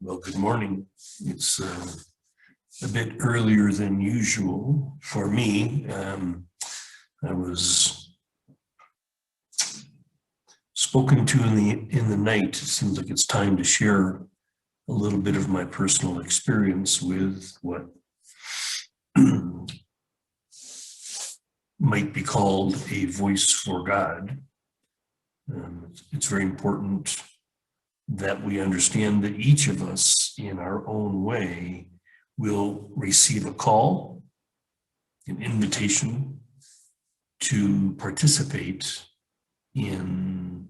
Well, good morning. It's a bit earlier than usual for me. I was spoken to in the night. It seems like it's time to share a little bit of my personal experience with what might be called a voice for God. It's very important that we understand that each of us in our own way will receive a call, an invitation to participate in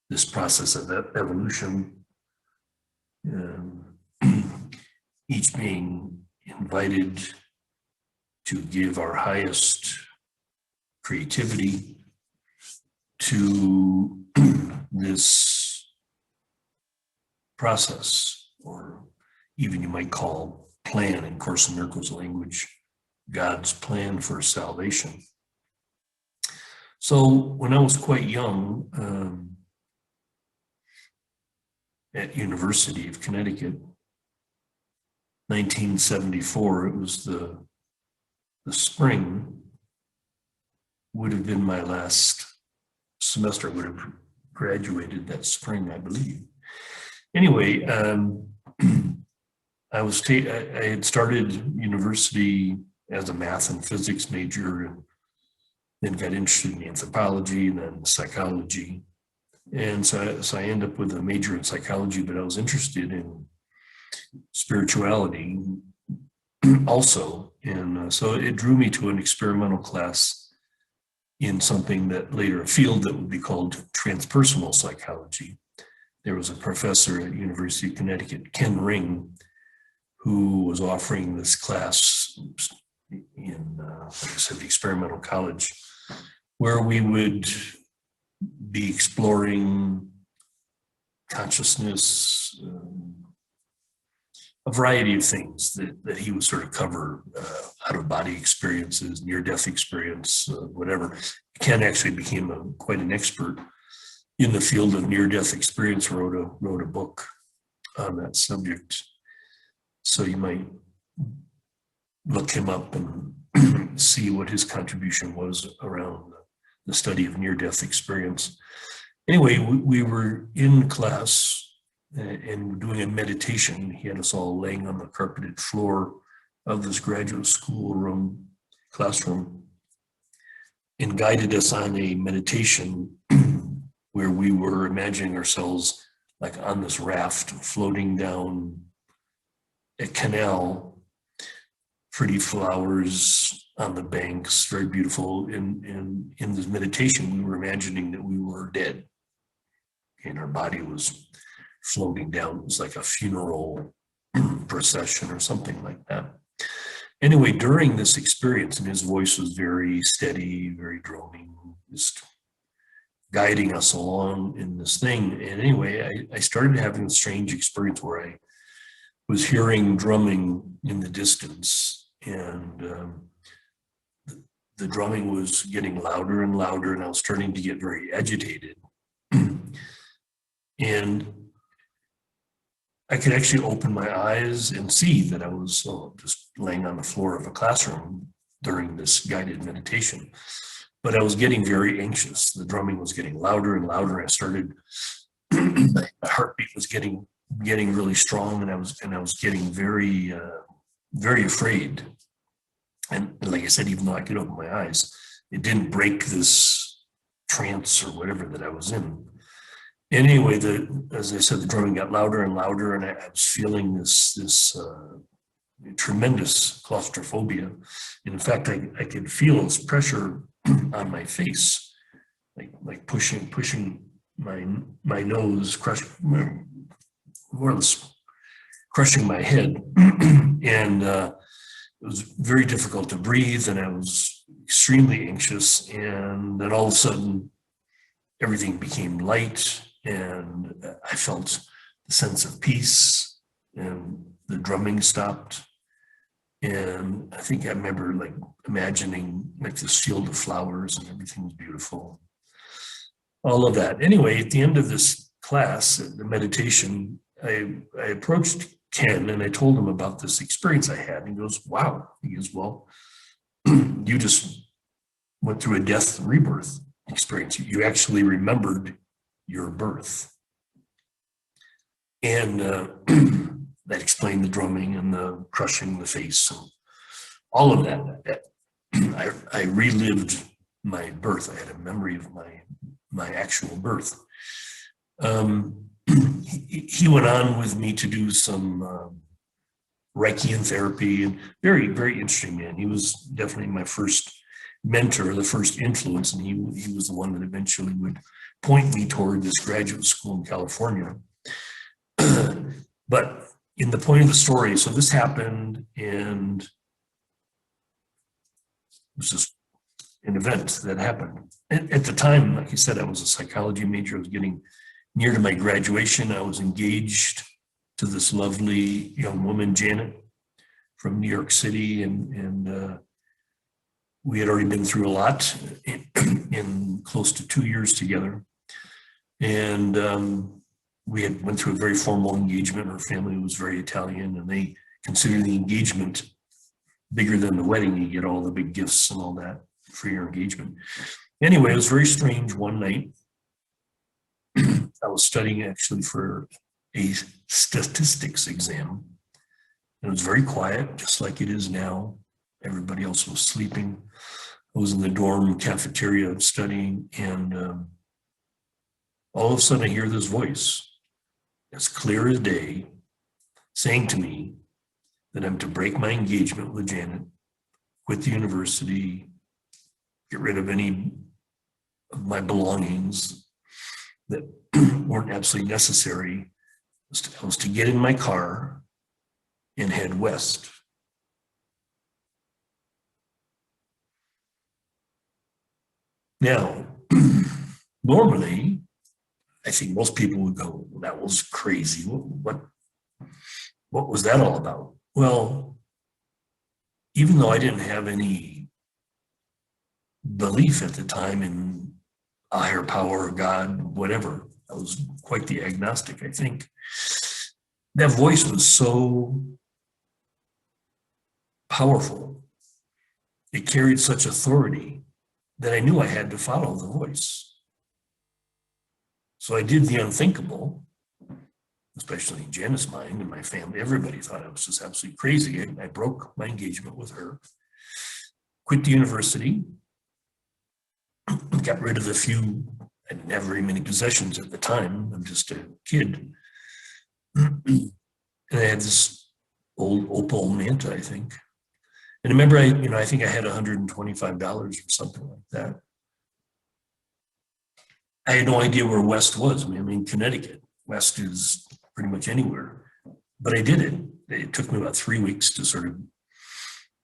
this process of evolution, each being invited to give our highest creativity to this process, or even you might call plan in Course in Miracles language, God's plan for salvation. So when I was quite young, at University of Connecticut, 1974, it was the spring, would have been my last semester. I would have graduated that spring, I believe. Anyway, I had started university as a math and physics major, and then got interested in anthropology and then psychology. And so I ended up with a major in psychology, but I was interested in spirituality also. And so it drew me to an experimental class in something that later, a field that would be called transpersonal psychology. There was a professor at University of Connecticut, Ken Ring, who was offering this class in, like I said, the experimental college, where we would be exploring consciousness, a variety of things that he would sort of cover, out-of-body experiences, near-death experience, whatever. Ken actually became quite an expert in the field of near-death experience, wrote a book on that subject. So you might look him up and see what his contribution was around the study of near-death experience. Anyway, we were in class and doing a meditation. He had us all laying on the carpeted floor of this graduate school classroom, and guided us on a meditation where we were imagining ourselves like on this raft floating down a canal, pretty flowers on the banks, very beautiful. In this meditation, we were imagining that we were dead and our body was floating down. It was like a funeral procession or something like that. Anyway, during this experience, and his voice was very steady, very droning, just guiding us along in this thing. And anyway, I started having a strange experience where I was hearing drumming in the distance, and the drumming was getting louder and louder, and I was starting to get very agitated. And I could actually open my eyes and see that I was just laying on the floor of a classroom during this guided meditation. But I was getting very anxious. The drumming was getting louder and louder. I started, my heartbeat was getting really strong, and I was getting very, very afraid. And like I said, even though I could open my eyes, it didn't break this trance or whatever that I was in. And anyway, as I said, the drumming got louder and louder, and I was feeling this tremendous claustrophobia. And in fact, I could feel this pressure on my face, like pushing my nose, more or less crushing my head. And it was very difficult to breathe, and I was extremely anxious. And then all of a sudden, everything became light, and I felt the sense of peace, and the drumming stopped. And I think I remember like imagining like this field of flowers, and everything was beautiful. All of that. Anyway, at the end of this class, the meditation, I approached Ken and I told him about this experience I had. And he goes, wow. He goes, well, you just went through a death rebirth experience. You actually remembered your birth. And that explained the drumming and the crushing the face and all of that. I relived my birth. I had a memory of my actual birth. He went on with me to do some Reichian therapy, and very, very interesting man. He was definitely my first mentor, the first influence, and he was the one that eventually would point me toward this graduate school in California. But in the point of the story, so this happened, and it was just an event that happened. At the time, like you said, I was a psychology major. I was getting near to my graduation. I was engaged to this lovely young woman, Janet, from New York City, and we had already been through a lot in close to 2 years together. And we had went through a very formal engagement. Her family was very Italian, and they consider the engagement bigger than the wedding. You get all the big gifts and all that for your engagement. Anyway, it was very strange. One night, I was studying actually for a statistics exam. It was very quiet, just like it is now. Everybody else was sleeping. I was in the dorm cafeteria studying, and all of a sudden I hear this voice, as clear as day, saying to me that I'm to break my engagement with Janet, quit the university, get rid of any of my belongings that weren't absolutely necessary. I was to get in my car and head west. Now, normally, I think most people would go, well, that was crazy. What was that all about? Well, even though I didn't have any belief at the time in a higher power, God, whatever, I was quite the agnostic, I think. That voice was so powerful. It carried such authority that I knew I had to follow the voice. So I did the unthinkable, especially in Janet's mind and my family. Everybody thought I was just absolutely crazy. I broke my engagement with her, quit the university, got rid of the few, I didn't have very many possessions at the time. I'm just a kid. And I had this old opal manta, I think. And I remember, I think I had $125 or something like that. I had no idea where West was. I mean, Connecticut. West is pretty much anywhere. But I did it. It took me about 3 weeks to sort of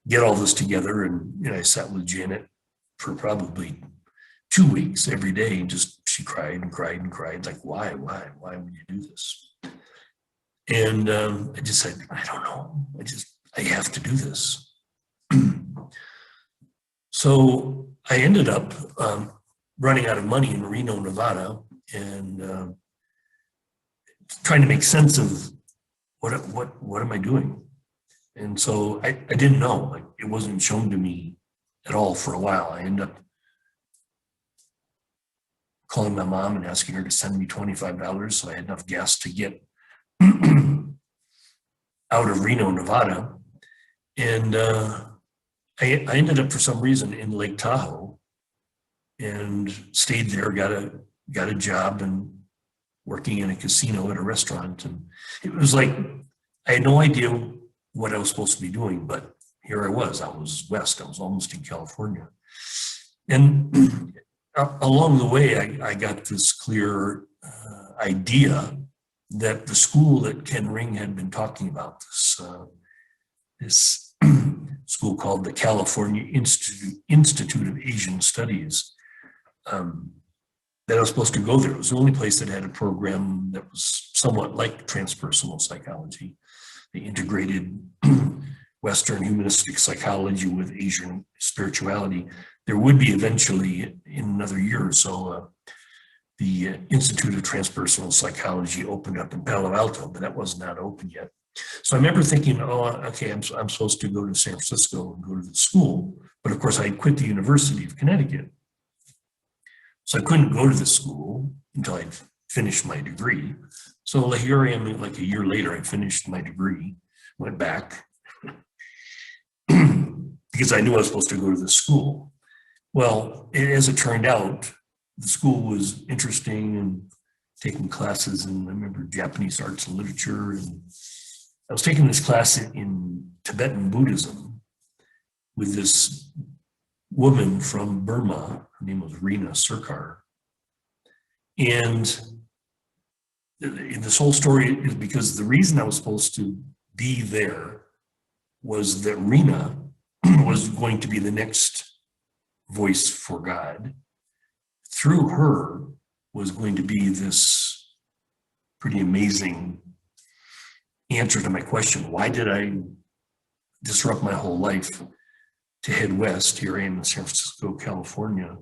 get all this together. And I sat with Janet for probably 2 weeks every day. And she cried and cried and cried. Like, why would you do this? And I just said, I don't know. I have to do this. So I ended up running out of money in Reno, Nevada, and trying to make sense of what am I doing? And so I didn't know. Like, it wasn't shown to me at all for a while. I ended up calling my mom and asking her to send me $25 so I had enough gas to get out of Reno, Nevada. And I ended up, for some reason, in Lake Tahoe and stayed there, got a job and working in a casino at a restaurant. And it was like, I had no idea what I was supposed to be doing, but here I was west, I was almost in California. And along the way, I got this clear idea that the school that Ken Ring had been talking about, this school called the California Institute of Asian Studies, that I was supposed to go there. It was the only place that had a program that was somewhat like transpersonal psychology. They integrated Western humanistic psychology with Asian spirituality. There would be eventually, in another year or so, the Institute of Transpersonal Psychology opened up in Palo Alto, but that was not open yet. So I remember thinking, oh, okay, I'm supposed to go to San Francisco and go to the school. But of course, I had quit the University of Connecticut. So I couldn't go to the school until I'd finished my degree. So here I am, like a year later, I finished my degree, went back because I knew I was supposed to go to the school. Well, as it turned out, the school was interesting and taking classes in, I remember, Japanese arts and literature. And I was taking this class in Tibetan Buddhism with this woman from Burma. Her name was Rina Sarkar. And this whole story is because the reason I was supposed to be there was that Rina was going to be the next voice for God. Through her was going to be this pretty amazing answer to my question. Why did I disrupt my whole life to head west? Here I am in San Francisco, California.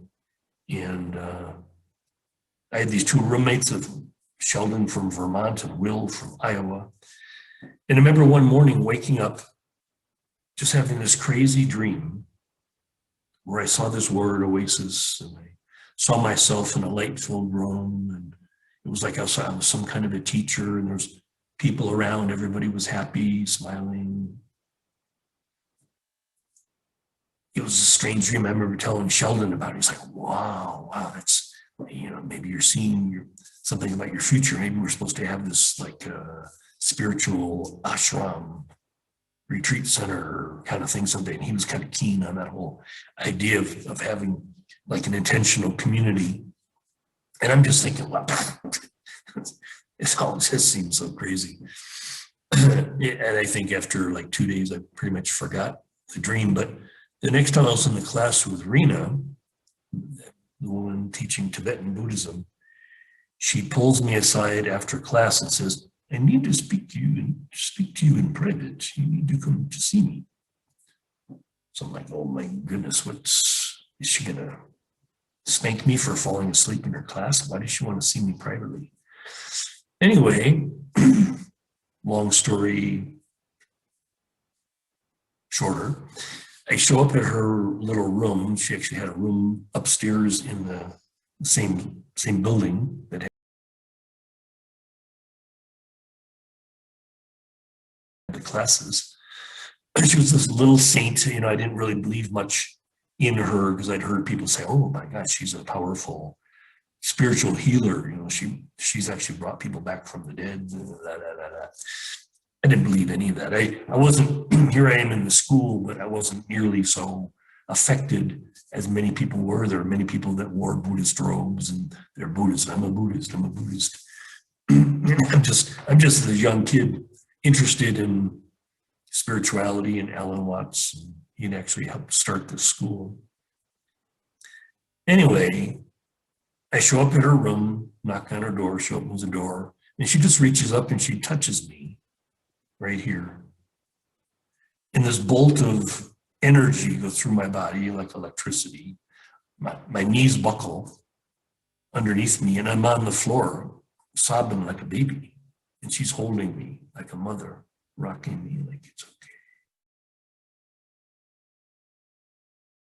And I had these two roommates, of Sheldon from Vermont and Will from Iowa. And I remember one morning waking up, just having this crazy dream where I saw this word OASIS, and I saw myself in a light-filled room, and it was like I was some kind of a teacher, and there's people around, everybody was happy, smiling. It was a strange dream. I remember telling Sheldon about it. He's like, wow, that's, maybe you're seeing something about your future. Maybe we're supposed to have this like spiritual ashram retreat center kind of thing someday. And he was kind of keen on that whole idea of having like an intentional community. And I'm just thinking, wow, it all just seems so crazy. And I think after like 2 days, I pretty much forgot the dream. But the next time I was in the class with Rina, the woman teaching Tibetan Buddhism, she pulls me aside after class and says, I need to speak to you in private. You need to come to see me. So I'm like, oh my goodness, is she gonna spank me for falling asleep in her class? Why does she want to see me privately? Anyway, long story shorter, I show up at her little room. She actually had a room upstairs in the same building that had the classes. She was this little saint. I didn't really believe much in her because I'd heard people say, oh my God, she's a powerful spiritual healer. She's actually brought people back from the dead. I didn't believe any of that. I wasn't, here I am in the school, but I wasn't nearly so affected as many people were. There are many people that wore Buddhist robes and they're Buddhist. I'm a Buddhist. I'm just a young kid interested in spirituality and Alan Watts. He'd actually helped start this school. Anyway, I show up at her room, knock on her door, she opens the door, and she just reaches up and she touches me right here. And this bolt of energy goes through my body like electricity. My knees buckle underneath me, and I'm on the floor sobbing like a baby. And she's holding me like a mother, rocking me like it's